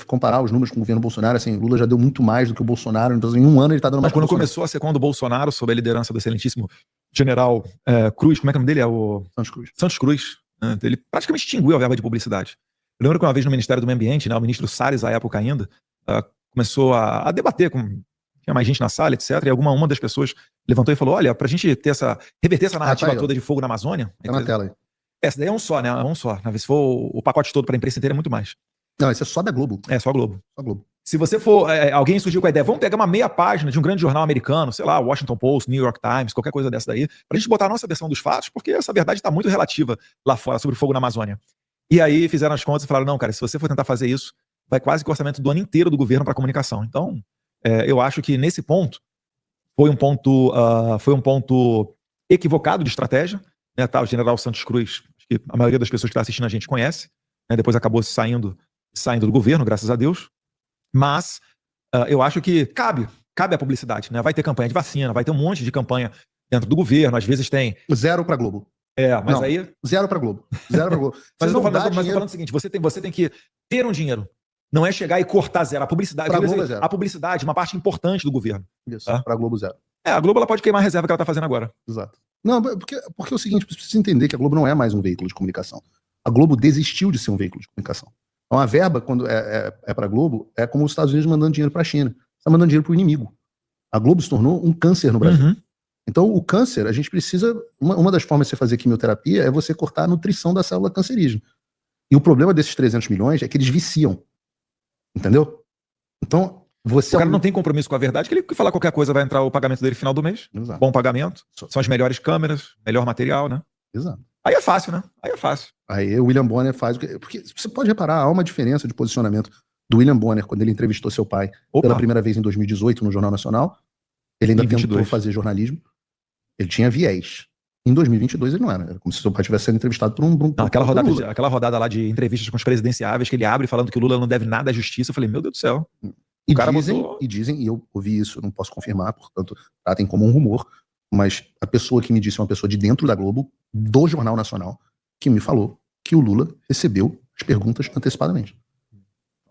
comparar os números com o governo Bolsonaro, assim, Lula já deu muito mais do que o Bolsonaro, então em um ano ele tá dando mais. Mas quando começou a SECOM do Bolsonaro, sob a liderança do excelentíssimo general Cruz, como é que é o nome dele? É o Santos Cruz. Né? Ele praticamente extinguiu a verba de publicidade. Eu lembro que uma vez no Ministério do Meio Ambiente, né, o ministro Salles, à época ainda, começou a debater tinha mais gente na sala, etc. E uma das pessoas levantou e falou: olha, pra gente reverter essa narrativa toda de fogo na Amazônia. Tá na tela aí. Essa daí é um só, né? É um só. Se for o pacote todo pra imprensa inteira, é muito mais. Não, esse é só da Globo. É, só a Globo. Só a Globo. Se você for. Alguém surgiu com a ideia, vamos pegar uma meia página de um grande jornal americano, sei lá, Washington Post, New York Times, qualquer coisa dessa daí, pra gente botar a nossa versão dos fatos, porque essa verdade tá muito relativa lá fora sobre o fogo na Amazônia. E aí fizeram as contas e falaram: não, cara, se você for tentar fazer isso, vai quase que o orçamento do ano inteiro do governo pra comunicação. Então, eu acho que nesse ponto foi um ponto equivocado de estratégia. Né, tá, o general Santos Cruz, acho que a maioria das pessoas que está assistindo a gente conhece, né, depois acabou saindo do governo, graças a Deus. Mas eu acho que cabe a publicidade, né? Vai ter campanha de vacina, vai ter um monte de campanha dentro do governo, às vezes tem... Zero pra Globo. Mas não, aí... Zero pra Globo. Zero pra Globo. Mas eu tô falando o seguinte, você tem que ter um dinheiro. Não é chegar e cortar zero. A publicidade, zero. A publicidade é uma parte importante do governo. Isso, tá? Pra Globo zero. A Globo ela pode queimar a reserva que ela tá fazendo agora. Exato. Não, porque é o seguinte, você precisa entender que a Globo não é mais um veículo de comunicação. A Globo desistiu de ser um veículo de comunicação. Então a verba, quando é pra Globo, é como os Estados Unidos mandando dinheiro pra China. Você tá mandando dinheiro pro inimigo. A Globo se tornou um câncer no Brasil. Uhum. Então o câncer, a gente precisa... Uma das formas de você fazer quimioterapia é você cortar a nutrição da célula cancerígena. E o problema desses 300 milhões é que eles viciam. Entendeu? Então, o cara não tem compromisso com a verdade, que ele falar qualquer coisa vai entrar o pagamento dele no final do mês. Exato. Bom pagamento, são as melhores câmeras, melhor material, né? Exato. Aí é fácil, né? Aí é fácil. Aí o William Bonner faz... Porque você pode reparar, há uma diferença de posicionamento do William Bonner quando ele entrevistou seu pai pela primeira vez em 2018 no Jornal Nacional. Ele ainda tentou fazer jornalismo. Ele tinha viés. Em 2022 ele não era. Era como se seu pai estivesse sendo entrevistado por um... Não, aquela rodada lá de entrevistas com os presidenciáveis que ele abre falando que o Lula não deve nada à justiça. Eu falei, meu Deus do céu. Dizem, e eu ouvi isso, não posso confirmar, portanto, tratem como um rumor, mas a pessoa que me disse é uma pessoa de dentro da Globo, do Jornal Nacional, que me falou que o Lula recebeu as perguntas antecipadamente.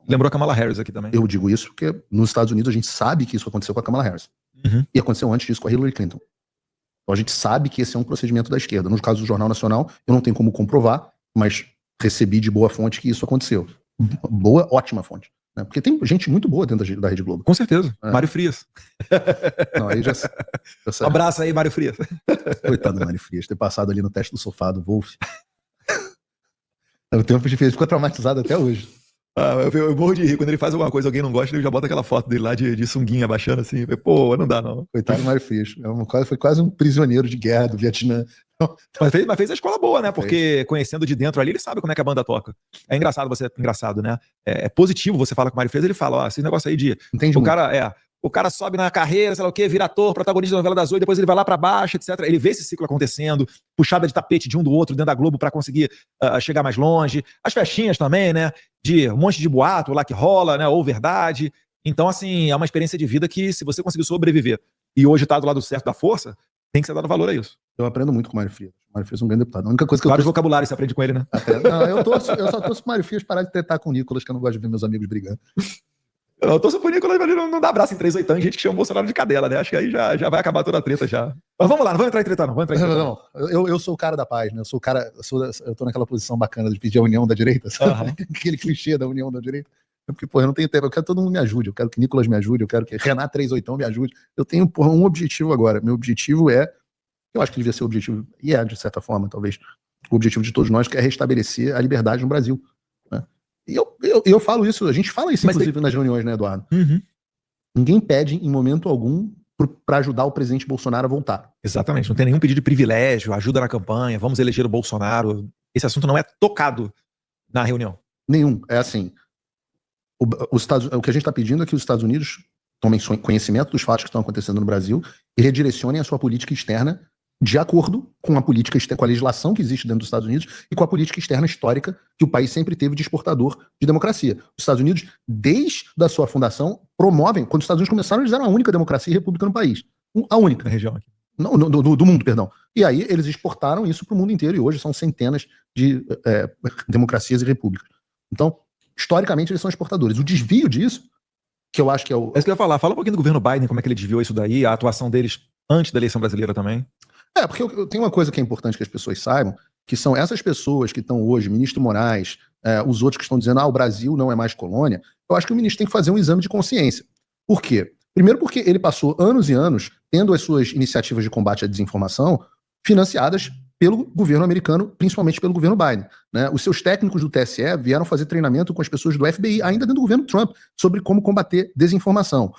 Lembrou a Kamala Harris aqui também. Eu digo isso porque nos Estados Unidos a gente sabe que isso aconteceu com a Kamala Harris. Uhum. E aconteceu antes disso com a Hillary Clinton. Então a gente sabe que esse é um procedimento da esquerda. No caso do Jornal Nacional, eu não tenho como comprovar, mas recebi de boa fonte que isso aconteceu. Boa, ótima fonte. Né? Porque tem gente muito boa dentro da Rede Globo. Com certeza. Mário Frias. Não, aí já um abraço aí, Mário Frias. Coitado do Mário Frias, ter passado ali no teste do sofá do Wolf. O tempo difícil, ficou traumatizado até hoje. Eu morro de rir. Quando ele faz alguma coisa, alguém não gosta, ele já bota aquela foto dele lá de sunguinha abaixando assim. Pô, não dá não. Coitado do Mário Frias. Foi quase um prisioneiro de guerra do Vietnã. Mas fez a escola boa, né? Porque conhecendo de dentro ali, ele sabe como é que a banda toca. É engraçado, né? É positivo você fala com o Mário Frias, ele fala, esse negócio aí de... Entendi o cara sobe na carreira, sei lá o quê, vira ator, protagonista da novela das 8, depois ele vai lá pra baixo, etc. Ele vê esse ciclo acontecendo, puxada de tapete de um do outro dentro da Globo pra conseguir chegar mais longe. As festinhas também, né? De um monte de boato lá que rola, né? Ou verdade. Então, assim, é uma experiência de vida que, se você conseguir sobreviver e hoje tá do lado certo da força, tem que ser dado valor a isso. Eu aprendo muito com o Mário Frias. O Mário Frias é um grande deputado. A única coisa que Vários vocabulários você aprende com ele, né? Não, eu só torço pro Mário Frias parar de tretar com o Nicolas, que eu não gosto de ver meus amigos brigando. Eu torço pro Nicolas, mas ele não dá abraço em 3/8, gente que chama o Bolsonaro de cadela, né? Acho que aí já vai acabar toda a treta já. Mas vamos lá, não vamos entrar em treta não. Não. Eu sou o cara da paz, né? Eu tô naquela posição bacana de pedir a união da direita, sabe? Aquele clichê da união da direita. Porque, eu não tenho tempo, eu quero que todo mundo me ajude, eu quero que Nicolas me ajude, eu quero que Renato 3/8 me ajude. Eu tenho, um objetivo agora. Meu objetivo eu acho que devia ser o objetivo, e de certa forma, talvez, o objetivo de todos nós, que é restabelecer a liberdade no Brasil. Né? E eu falo isso, a gente fala isso, inclusive, nas reuniões, né, Eduardo? Uhum. Ninguém pede, em momento algum, para ajudar o presidente Bolsonaro a voltar. Exatamente, não tem nenhum pedido de privilégio, ajuda na campanha, vamos eleger o Bolsonaro. Esse assunto não é tocado na reunião. Nenhum. É assim, o que a gente está pedindo é que os Estados Unidos tomem conhecimento dos fatos que estão acontecendo no Brasil e redirecionem a sua política externa de acordo com a legislação que existe dentro dos Estados Unidos e com a política externa histórica que o país sempre teve de exportador de democracia. Os Estados Unidos, desde a sua fundação, promovem... Quando os Estados Unidos começaram, eles eram a única democracia e república no país. A única. Na região aqui. Não, do mundo, perdão. E aí eles exportaram isso para o mundo inteiro e hoje são centenas de democracias e repúblicas. Então, Historicamente, eles são exportadores. O desvio disso, que eu acho que é o... É isso que eu ia falar. Fala um pouquinho do governo Biden, como é que ele desviou isso daí, a atuação deles antes da eleição brasileira também. Porque eu tenho uma coisa que é importante que as pessoas saibam, que são essas pessoas que estão hoje, ministro Moraes, os outros que estão dizendo, o Brasil não é mais colônia, eu acho que o ministro tem que fazer um exame de consciência. Por quê? Primeiro porque ele passou anos e anos tendo as suas iniciativas de combate à desinformação financiadas pelo governo americano, principalmente pelo governo Biden, né? Os seus técnicos do TSE vieram fazer treinamento com as pessoas do FBI, ainda dentro do governo Trump, sobre como combater desinformação.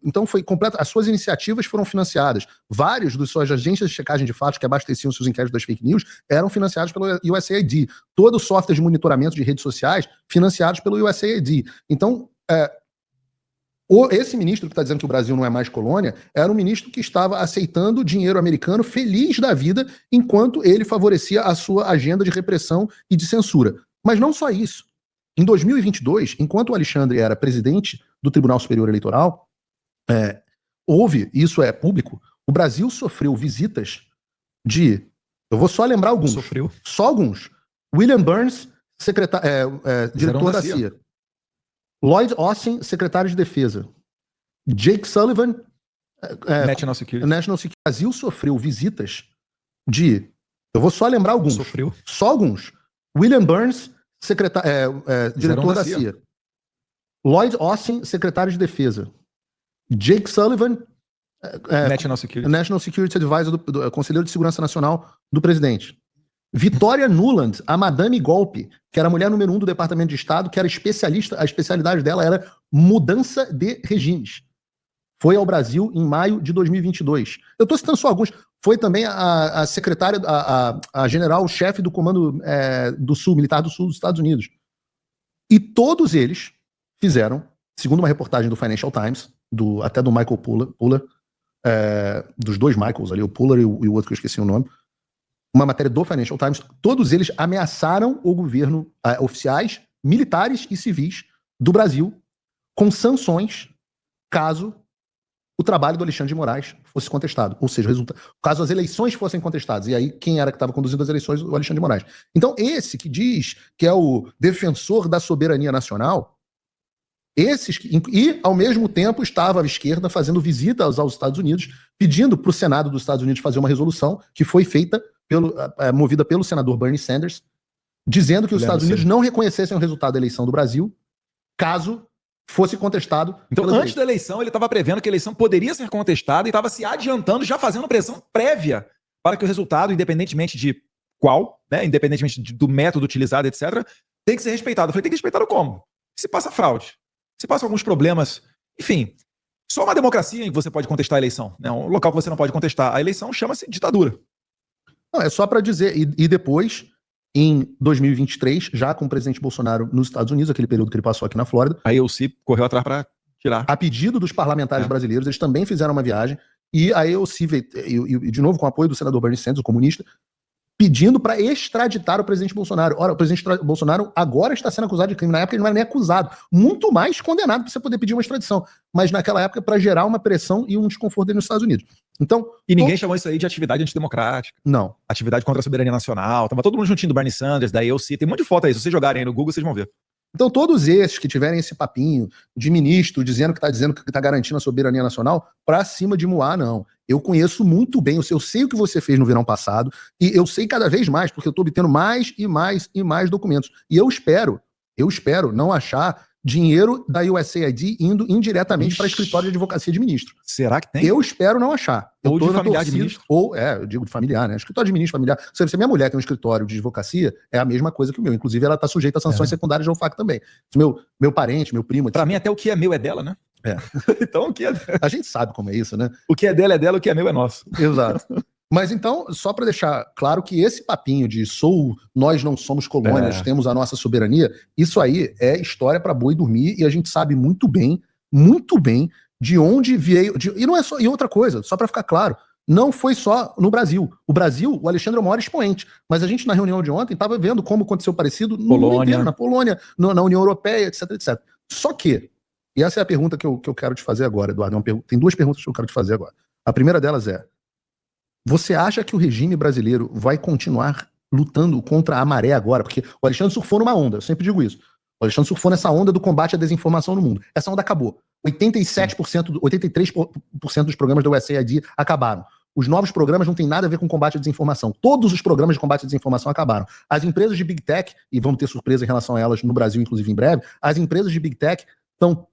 Então foi completo. As suas iniciativas foram financiadas. Várias das suas agências de checagem de fatos que abasteciam seus inquéritos das fake news eram financiadas pelo USAID. Todo o software de monitoramento de redes sociais financiados pelo USAID. Então, esse ministro que está dizendo que o Brasil não é mais colônia era um ministro que estava aceitando dinheiro americano feliz da vida enquanto ele favorecia a sua agenda de repressão e de censura. Mas não só isso. Em 2022, enquanto o Alexandre era presidente do Tribunal Superior Eleitoral, houve, isso é público, o Brasil sofreu visitas de... Eu vou só lembrar alguns. Sofreu. Só alguns. William Burns, diretor da CIA. Lloyd Austin, secretário de Defesa. Jake Sullivan, National Security. O Brasil sofreu visitas de... Eu vou só lembrar alguns. Sofreu. Só alguns. William Burns, diretor da CIA. Lloyd Austin, secretário de Defesa. Jake Sullivan, National Security Advisor, do Conselheiro de Segurança Nacional do presidente. Victoria Nuland, a Madame Golpe, que era a mulher número 1 do Departamento de Estado, que era especialista, a especialidade dela era mudança de regimes. Foi ao Brasil em maio de 2022. Eu estou citando só alguns. Foi também a secretária, a general-chefe do Comando do Sul, Militar do Sul dos Estados Unidos. E todos eles fizeram, segundo uma reportagem do Financial Times, até do Michael Puller, dos dois Michaels ali, o Puller e o outro que eu esqueci o nome, uma matéria do Financial Times, todos eles ameaçaram o governo, oficiais, militares e civis do Brasil, com sanções, caso o trabalho do Alexandre de Moraes fosse contestado. Ou seja, caso as eleições fossem contestadas. E aí, quem era que estava conduzindo as eleições? O Alexandre de Moraes. Então, esse que diz que é o defensor da soberania nacional, e, ao mesmo tempo, estava à esquerda fazendo visitas aos Estados Unidos, pedindo para o Senado dos Estados Unidos fazer uma resolução que foi feita movida pelo senador Bernie Sanders, dizendo que os Estados Unidos não reconhecessem o resultado da eleição do Brasil, caso fosse contestado. Então, antes da eleição, ele estava prevendo que a eleição poderia ser contestada e estava se adiantando, já fazendo pressão prévia para que o resultado, independentemente de qual, né, independentemente do método utilizado, etc., tem que ser respeitado. Eu falei, tem que respeitar como? Se passa fraude, se passa alguns problemas, enfim. Só uma democracia em que você pode contestar a eleição, né? Um local que você não pode contestar a eleição chama-se ditadura. Não, é só para dizer, e depois, em 2023, já com o presidente Bolsonaro nos Estados Unidos, aquele período que ele passou aqui na Flórida. A AOC correu atrás para tirar. A pedido dos parlamentares brasileiros, eles também fizeram uma viagem, e a AOC, de novo com o apoio do senador Bernie Sanders, o comunista, pedindo para extraditar o presidente Bolsonaro. Ora, o presidente Bolsonaro agora está sendo acusado de crime. Na época ele não era nem acusado. Muito mais condenado para você poder pedir uma extradição. Mas naquela época para gerar uma pressão e um desconforto dele nos Estados Unidos. Então, e ninguém chamou isso aí de atividade antidemocrática. Não. Atividade contra a soberania nacional. Tava todo mundo juntinho do Bernie Sanders, da AOC. Tem um monte de foto aí. Se vocês jogarem aí no Google, vocês vão ver. Então, todos esses que tiverem esse papinho de ministro dizendo que está garantindo a soberania nacional, para cima de Moá, não. Eu conheço muito bem, eu sei o que você fez no verão passado, e eu sei cada vez mais, porque eu estou obtendo mais e mais e mais documentos. E eu espero não achar dinheiro da USAID indo indiretamente para escritório de advocacia de ministro. Será que tem? Eu espero não achar. Ou de familiar de ministro. Ou, eu digo de familiar, né? Escritório de ministro familiar. Se minha mulher tem um escritório de advocacia, é a mesma coisa que o meu. Inclusive, ela está sujeita a sanções secundárias da OFAC também. Meu parente, meu primo... Para mim, até o que é meu é dela, né? Então, o que é... A gente sabe como é isso, né? O que é dela, o que é meu é nosso. Exato. Mas então, só para deixar claro que esse papinho de nós não somos colônias, temos a nossa soberania, isso aí é história para boi dormir, e a gente sabe muito bem de onde veio. E não é só. E outra coisa, só para ficar claro, não foi só no Brasil. O Brasil, o Alexandre é o maior expoente, mas a gente na reunião de ontem estava vendo como aconteceu parecido no mundo inteiro, na Polônia, na União Europeia, etc, etc. Só que, e essa é a pergunta que eu quero te fazer agora, Eduardo, tem duas perguntas que eu quero te fazer agora. A primeira delas é: você acha que o regime brasileiro vai continuar lutando contra a maré agora? Porque o Alexandre surfou numa onda, eu sempre digo isso. O Alexandre surfou nessa onda do combate à desinformação no mundo. Essa onda acabou. 83% dos programas da USAID acabaram. Os novos programas não têm nada a ver com combate à desinformação. Todos os programas de combate à desinformação acabaram. As empresas de Big Tech, e vamos ter surpresa em relação a elas no Brasil, inclusive em breve, as empresas de Big Tech estão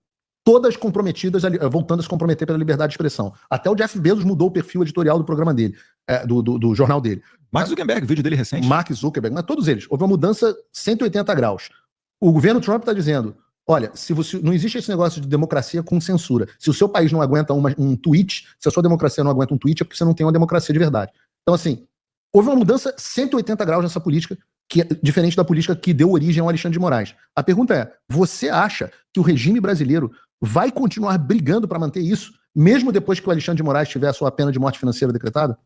todas comprometidas, voltando a se comprometer pela liberdade de expressão. Até o Jeff Bezos mudou o perfil editorial do programa dele, do jornal dele. Mark Zuckerberg, vídeo dele recente. Mark Zuckerberg, mas todos eles. Houve uma mudança 180 graus. O governo Trump está dizendo, olha, se você, não existe esse negócio de democracia com censura. Se o seu país não aguenta um tweet, se a sua democracia não aguenta um tweet, é porque você não tem uma democracia de verdade. Então, assim, houve uma mudança 180 graus nessa política, que é diferente da política que deu origem ao Alexandre de Moraes. A pergunta é, você acha que o regime brasileiro vai continuar brigando para manter isso, mesmo depois que o Alexandre de Moraes tiver a sua pena de morte financeira decretada?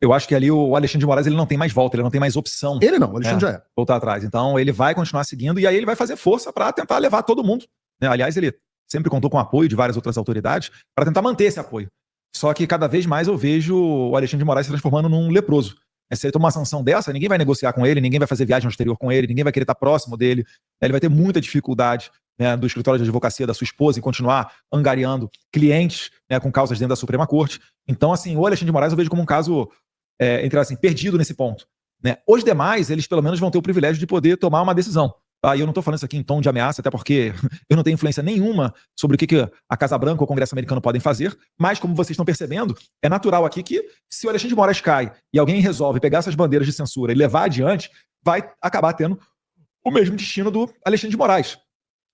Eu acho que ali o Alexandre de Moraes ele não tem mais volta, ele não tem mais opção. Ele não, o Alexandre já é. Voltar atrás. Então ele vai continuar seguindo e aí ele vai fazer força para tentar levar todo mundo. Né? Aliás, ele sempre contou com o apoio de várias outras autoridades para tentar manter esse apoio. Só que cada vez mais eu vejo o Alexandre de Moraes se transformando num leproso. Se ele tomar uma sanção dessa, ninguém vai negociar com ele, ninguém vai fazer viagem ao exterior com ele, ninguém vai querer estar próximo dele. Ele vai ter muita dificuldade, né, do escritório de advocacia da sua esposa em continuar angariando clientes, né, com causas dentro da Suprema Corte. Então, assim, o Alexandre de Moraes eu vejo como um caso entre assim, perdido nesse ponto. Né? Os demais, eles pelo menos vão ter o privilégio de poder tomar uma decisão. Tá? E eu não estou falando isso aqui em tom de ameaça, até porque eu não tenho influência nenhuma sobre o que a Casa Branca ou o Congresso americano podem fazer, mas como vocês estão percebendo, é natural aqui que se o Alexandre de Moraes cai e alguém resolve pegar essas bandeiras de censura e levar adiante, vai acabar tendo o mesmo destino do Alexandre de Moraes.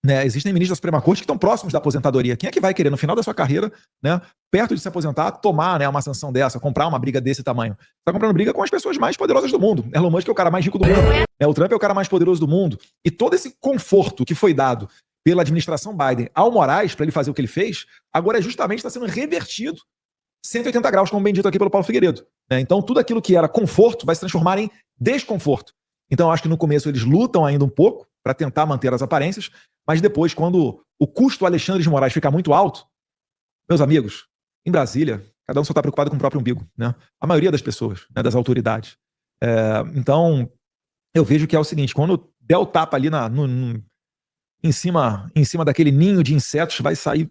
Né, existem ministros da Suprema Corte que estão próximos da aposentadoria. Quem é que vai querer, no final da sua carreira, né, perto de se aposentar, tomar, né, uma sanção dessa, comprar uma briga desse tamanho? Você está comprando briga com as pessoas mais poderosas do mundo. Elon Musk é o cara mais rico do mundo. Né, o Trump é o cara mais poderoso do mundo. E todo esse conforto que foi dado pela administração Biden ao Moraes para ele fazer o que ele fez, agora justamente está sendo revertido 180 graus, como bem dito aqui pelo Paulo Figueiredo. Né, então tudo aquilo que era conforto vai se transformar em desconforto. Então eu acho que no começo eles lutam ainda um pouco para tentar manter as aparências, mas depois, quando o custo Alexandre de Moraes ficar muito alto, meus amigos, em Brasília, cada um só está preocupado com o próprio umbigo, né? A maioria das pessoas, né, das autoridades. Então, eu vejo que é o seguinte, quando der o tapa ali em cima daquele ninho de insetos, vai sair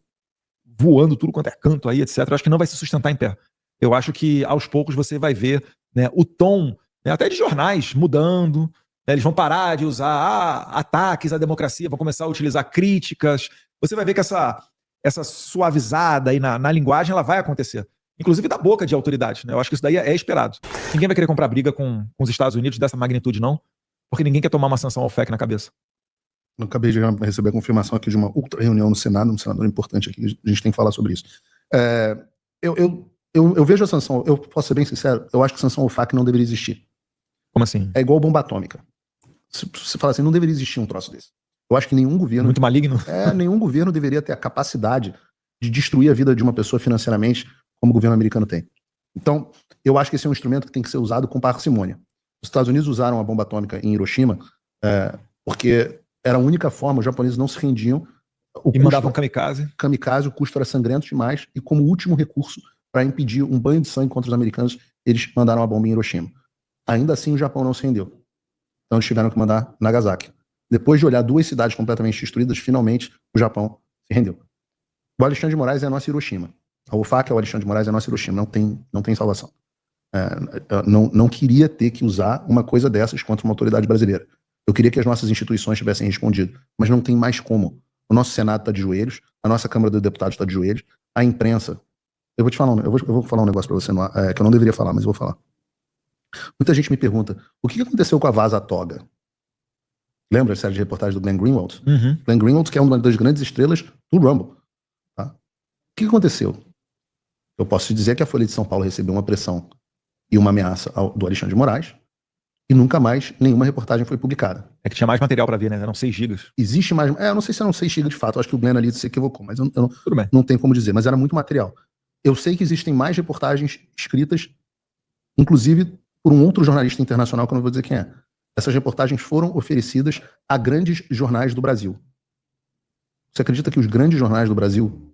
voando tudo quanto é canto aí, etc. Eu acho que não vai se sustentar em pé. Eu acho que, aos poucos, você vai ver, né, o tom, né, até de jornais mudando. Eles vão parar de usar ataques à democracia, vão começar a utilizar críticas. Você vai ver que essa suavizada aí na linguagem ela vai acontecer. Inclusive da boca de autoridades. Né? Eu acho que isso daí é esperado. Ninguém vai querer comprar briga com os Estados Unidos dessa magnitude, não, porque ninguém quer tomar uma sanção ao FEC na cabeça. Eu acabei de receber a confirmação aqui de uma outra reunião no Senado, um senador importante aqui, a gente tem que falar sobre isso. Eu vejo a sanção, eu posso ser bem sincero, eu acho que a sanção ao FAC não deveria existir. Como assim? É igual bomba atômica. Você fala assim, não deveria existir um troço desse. Eu acho que nenhum governo... Muito maligno. Nenhum governo deveria ter a capacidade de destruir a vida de uma pessoa financeiramente como o governo americano tem. Então, eu acho que esse é um instrumento que tem que ser usado com parcimônia. Os Estados Unidos usaram a bomba atômica em Hiroshima porque era a única forma, os japoneses não se rendiam. Mandavam kamikaze. Kamikaze, o custo era sangrento demais, e como último recurso para impedir um banho de sangue contra os americanos, eles mandaram a bomba em Hiroshima. Ainda assim, o Japão não se rendeu. Então eles tiveram que mandar Nagasaki. Depois de olhar duas cidades completamente destruídas, finalmente o Japão se rendeu. O Alexandre de Moraes é a nossa Hiroshima. A UFAC, o Alexandre de Moraes é a nossa Hiroshima. Não tem salvação. Não queria ter que usar uma coisa dessas contra uma autoridade brasileira. Eu queria que as nossas instituições tivessem respondido. Mas não tem mais como. O nosso Senado está de joelhos, a nossa Câmara dos Deputados está de joelhos, a imprensa... Eu vou te falar, eu vou falar um negócio para você que eu não deveria falar, mas eu vou falar. Muita gente me pergunta, o que aconteceu com a Vaza Toga? Lembra a série de reportagens do Glenn Greenwald? Uhum. Glenn Greenwald, que é uma das grandes estrelas do Rumble. Tá? O que aconteceu? Eu posso te dizer que a Folha de São Paulo recebeu uma pressão e uma ameaça do Alexandre de Moraes e nunca mais nenhuma reportagem foi publicada. É que tinha mais material para ver, né? Eram 6 gigas. Existe mais... eu não sei se eram 6 gigas de fato, eu acho que o Glenn ali se equivocou, mas eu não tenho como dizer, mas era muito material. Eu sei que existem mais reportagens escritas, inclusive por um outro jornalista internacional, que eu não vou dizer quem é. Essas reportagens foram oferecidas a grandes jornais do Brasil. Você acredita que os grandes jornais do Brasil,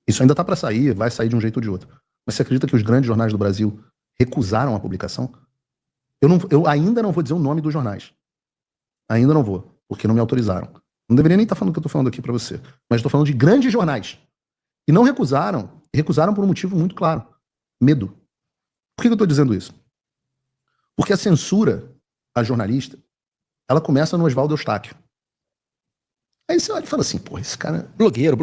isso ainda está para sair, vai sair de um jeito ou de outro, mas você acredita que os grandes jornais do Brasil recusaram a publicação? Eu ainda não vou dizer o nome dos jornais. Ainda não vou. porque não me autorizaram. Não deveria nem estar falando o que eu estou falando aqui para você, mas estou falando de grandes jornais. E não recusaram por um motivo muito claro: medo. Por que eu estou dizendo isso? Porque a censura a jornalista, ela começa no Oswaldo Eustáquio. Aí você olha e fala assim, pô, esse cara... Blogueiro.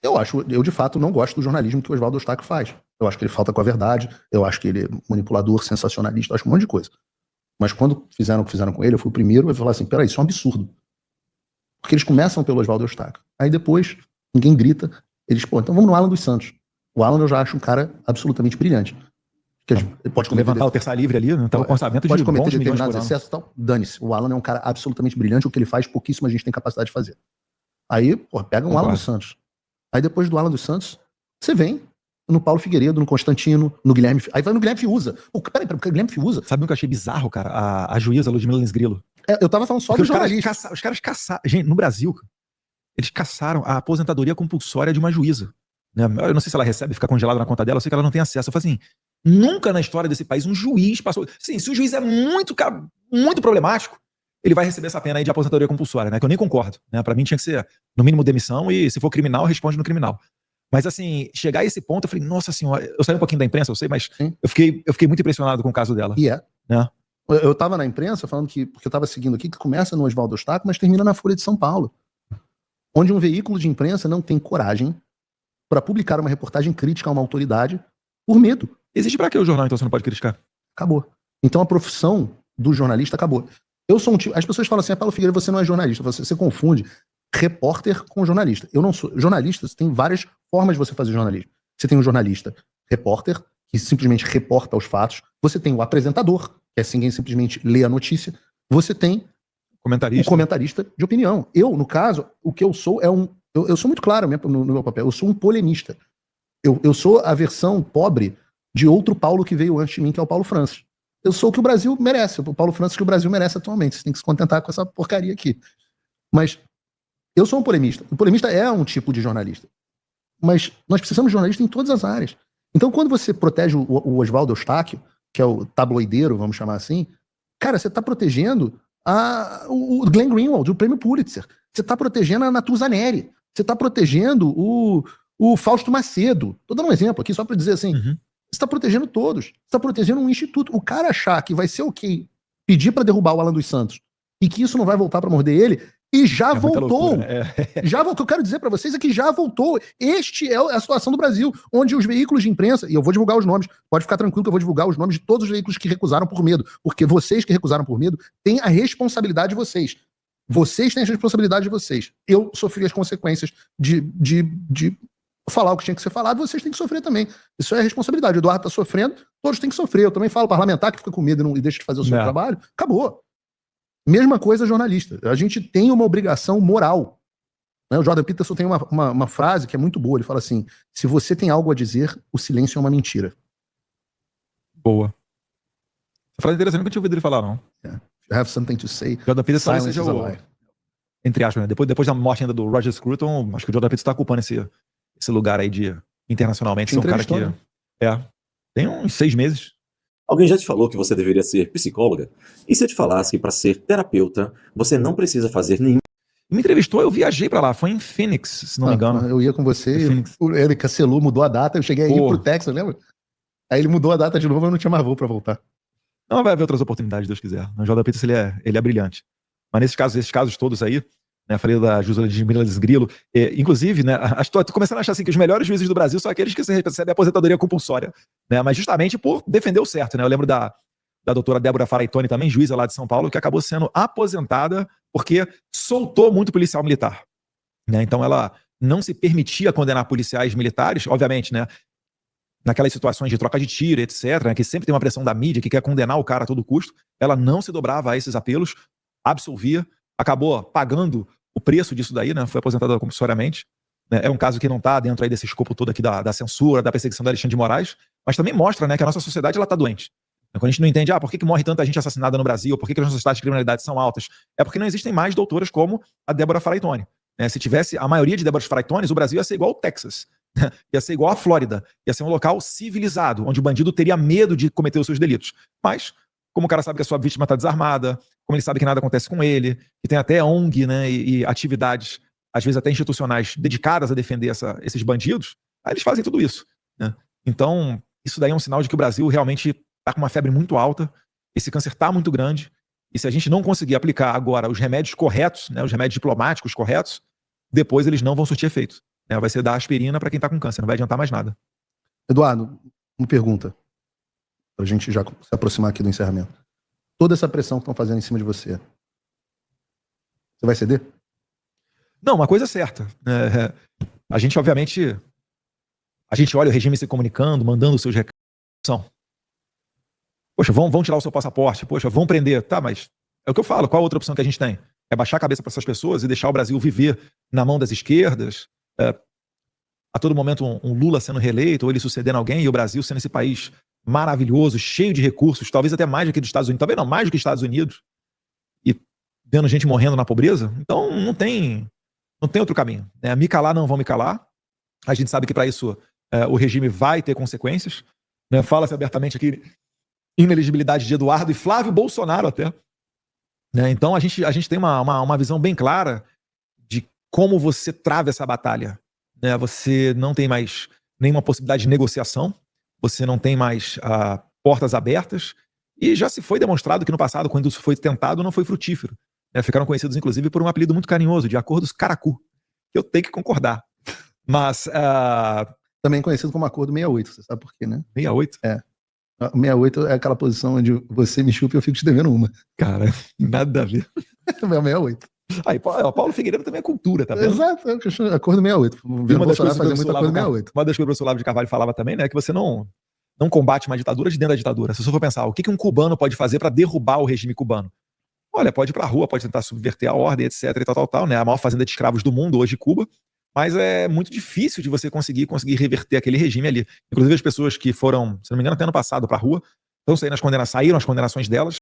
Eu de fato não gosto do jornalismo que o Oswaldo Eustáquio faz. Eu acho que ele falta com a verdade, eu acho que ele é manipulador, sensacionalista, eu acho um monte de coisa. Mas quando fizeram o que fizeram com ele, eu fui o primeiro a falar assim, peraí, isso é um absurdo. Porque eles começam pelo Oswaldo Eustáquio. Aí depois, ninguém grita, eles, pô, então vamos no Alan dos Santos. O Alan eu já acho um cara absolutamente brilhante. Que ele pode levantar o terça livre ali, né? Tava com orçamento de cometer determinados excessos e tal, dane-se. O Alan é um cara absolutamente brilhante, o que ele faz, pouquíssima gente tem capacidade de fazer. Aí, pô, pega um Alan dos Santos. Aí depois do Alan dos Santos, você vem no Paulo Figueiredo, no Constantino, no Guilherme... Aí vai no Guilherme Fiuza. Pô, peraí, Guilherme Fiuza... Sabe o que eu achei bizarro, cara? A juíza Ludmila Lins Grillo. Eu tava falando só do jornalista. Os caras caçaram... Gente, no Brasil, eles caçaram a aposentadoria compulsória de uma juíza. Né? Eu não sei se ela recebe, fica congelada na conta dela, eu sei que ela não tem acesso. Eu falei assim, nunca na história desse país um juiz passou... Sim, se o juiz é muito problemático, ele vai receber essa pena aí de aposentadoria compulsória, né? Que eu nem concordo, né? Pra mim tinha que ser, no mínimo, demissão e, se for criminal, responde no criminal. Mas, assim, chegar a esse ponto, eu falei, nossa senhora, eu saí um pouquinho da imprensa, eu sei, mas eu fiquei muito impressionado com o caso dela. Né? Eu tava na imprensa falando que, porque eu tava seguindo aqui, que começa no Oswaldo Eustáquio, mas termina na Folha de São Paulo. Onde um veículo de imprensa não tem coragem para publicar uma reportagem crítica a uma autoridade por medo. Existe pra que o jornal, então, você não pode criticar? Acabou. Então a profissão do jornalista acabou. Eu sou um tipo... As pessoas falam assim, Paulo Figueiredo, você não é jornalista. Você confunde repórter com jornalista. Eu não sou. Jornalista, tem várias formas de você fazer jornalismo. Você tem um jornalista repórter, que simplesmente reporta os fatos. Você tem o apresentador, que é ninguém simplesmente lê a notícia. Você tem o comentarista de opinião. Eu, no caso, o que eu sou é um... Eu sou muito claro no meu papel. Eu sou um polemista. Eu sou a versão pobre de outro Paulo que veio antes de mim, que é o Paulo Francis. Eu sou o que o Brasil merece, o Paulo Francis que o Brasil merece atualmente. Você tem que se contentar com essa porcaria aqui. Mas eu sou um polemista. O polemista é um tipo de jornalista. Mas nós precisamos de jornalista em todas as áreas. Então, quando você protege o Oswaldo Eustáquio, que é o tabloideiro, vamos chamar assim, cara, você está protegendo o Glenn Greenwald, o prêmio Pulitzer. Você está protegendo a Natuza Neri. Você está protegendo o Fausto Macedo. Estou dando um exemplo aqui, só para dizer assim... Você está protegendo todos. Você está protegendo um instituto. O cara achar que vai ser ok pedir para derrubar o Alan dos Santos e que isso não vai voltar para morder ele, e já voltou. Já voltou. O que eu quero dizer para vocês é que já voltou. Este é a situação do Brasil, onde os veículos de imprensa, e eu vou divulgar os nomes, pode ficar tranquilo que eu vou divulgar os nomes de todos os veículos que recusaram por medo, porque vocês que recusaram por medo têm a responsabilidade de vocês. Vocês têm a responsabilidade de vocês. Eu sofri as consequências de falar o que tinha que ser falado, vocês têm que sofrer também. Isso é a responsabilidade. O Eduardo está sofrendo, todos têm que sofrer. Eu também falo parlamentar que fica com medo e deixa de fazer o seu trabalho. Acabou. Mesma coisa jornalista. A gente tem uma obrigação moral. Né? O Jordan Peterson tem uma frase que é muito boa. Ele fala assim, se você tem algo a dizer, o silêncio é uma mentira. Boa. Essa frase interessante, eu nunca tinha ouvido ele falar, não. Yeah. You have something to say. Jordan Peterson talvez seja o... Entre aspas, né? Depois da morte ainda do Roger Scruton, acho que o Jordan Peterson está ocupando esse lugar aí de internacionalmente. Ser um cara que... tem uns 6 meses. Alguém já te falou que você deveria ser psicóloga? E se eu te falasse que para ser terapeuta, você não precisa fazer nenhum... Me entrevistou, eu viajei pra lá, foi em Phoenix, se não me engano. Eu ia com você, ele cancelou, mudou a data, eu cheguei aí pro Texas, lembra? Aí ele mudou a data de novo, eu não tinha mais voo pra voltar. Não, vai haver outras oportunidades, se Deus quiser. O Jordan Peterson, ele é brilhante. Mas esses casos todos aí, né, falei da Ludmila Lins Grillo, inclusive, né, tô começando a achar assim que os melhores juízes do Brasil são aqueles que recebem aposentadoria compulsória, né, mas justamente por defender o certo, né, eu lembro da doutora Débora Faraitoni também, juíza lá de São Paulo, que acabou sendo aposentada porque soltou muito policial militar, né, então ela não se permitia condenar policiais militares, obviamente, né, naquelas situações de troca de tiro, etc, né, que sempre tem uma pressão da mídia que quer condenar o cara a todo custo, ela não se dobrava a esses apelos, absolvia, acabou pagando o preço disso daí, né? Foi aposentada compulsoriamente. Né? É um caso que não está dentro aí desse escopo todo aqui da censura, da perseguição do Alexandre de Moraes, mas também mostra, né, que a nossa sociedade ela está doente. Quando a gente não entende, por que morre tanta gente assassinada no Brasil, por que as nossas taxas de criminalidade são altas, é porque não existem mais doutoras como a Débora Faraitoni. Né? Se tivesse a maioria de Déboras Faraitonis, o Brasil ia ser igual ao Texas, né? Ia ser igual a Flórida, ia ser um local civilizado, onde o bandido teria medo de cometer os seus delitos. Mas, como o cara sabe que a sua vítima está desarmada, como ele sabe que nada acontece com ele, que tem até ONG, né, e atividades, às vezes até institucionais, dedicadas a defender esses bandidos, aí eles fazem tudo isso, né? Então, isso daí é um sinal de que o Brasil realmente está com uma febre muito alta, esse câncer está muito grande, e se a gente não conseguir aplicar agora os remédios corretos, né, os remédios diplomáticos corretos, depois eles não vão surtir efeito, né? Vai ser dar aspirina para quem está com câncer, não vai adiantar mais nada. Eduardo, uma pergunta, para a gente já se aproximar aqui do encerramento. Toda essa pressão que estão fazendo em cima de você, você vai ceder? Não, uma coisa é certa. A gente, obviamente, a gente olha o regime se comunicando, mandando os seus recados. Poxa, vão tirar o seu passaporte. Poxa, vão prender. Tá, mas é o que eu falo. Qual a outra opção que a gente tem? É baixar a cabeça para essas pessoas e deixar o Brasil viver na mão das esquerdas? A todo momento um Lula sendo reeleito, ou ele sucedendo alguém, e o Brasil sendo esse país maravilhoso, cheio de recursos, talvez até mais do que dos Estados Unidos. Talvez não, mais do que os Estados Unidos. E vendo gente morrendo na pobreza. Então, não tem outro caminho, né? Me calar não vão me calar. A gente sabe que para isso o regime vai ter consequências, né? Fala-se abertamente aqui inelegibilidade de Eduardo e Flávio Bolsonaro até, né? Então a gente tem uma visão bem clara de como você trava essa batalha, né? Você não tem mais nenhuma possibilidade de negociação, você não tem mais portas abertas, e já se foi demonstrado que no passado, quando isso foi tentado, não foi frutífero. Ficaram conhecidos, inclusive, por um apelido muito carinhoso, de Acordos Caracu. Eu tenho que concordar. Mas... Também conhecido como Acordo 68, você sabe por quê, né? 68? É. 68 é aquela posição onde você me chupa e eu fico te devendo uma. Cara, nada a ver. É 68. Aí, Paulo Figueiredo também é cultura, tá vendo? Exato, Acordo 68. Uma das coisas fazer muito Acordo 68. Uma das coisas que o professor Olavo de Carvalho falava também, né, é que você não combate uma ditadura de dentro da ditadura. Se você for pensar, o que um cubano pode fazer para derrubar o regime cubano? Olha, pode ir pra rua, pode tentar subverter a ordem, etc, e tal, né? A maior fazenda de escravos do mundo hoje, Cuba, mas é muito difícil de você conseguir reverter aquele regime ali. Inclusive as pessoas que foram, se não me engano, até ano passado pra rua, saíram as condenações delas,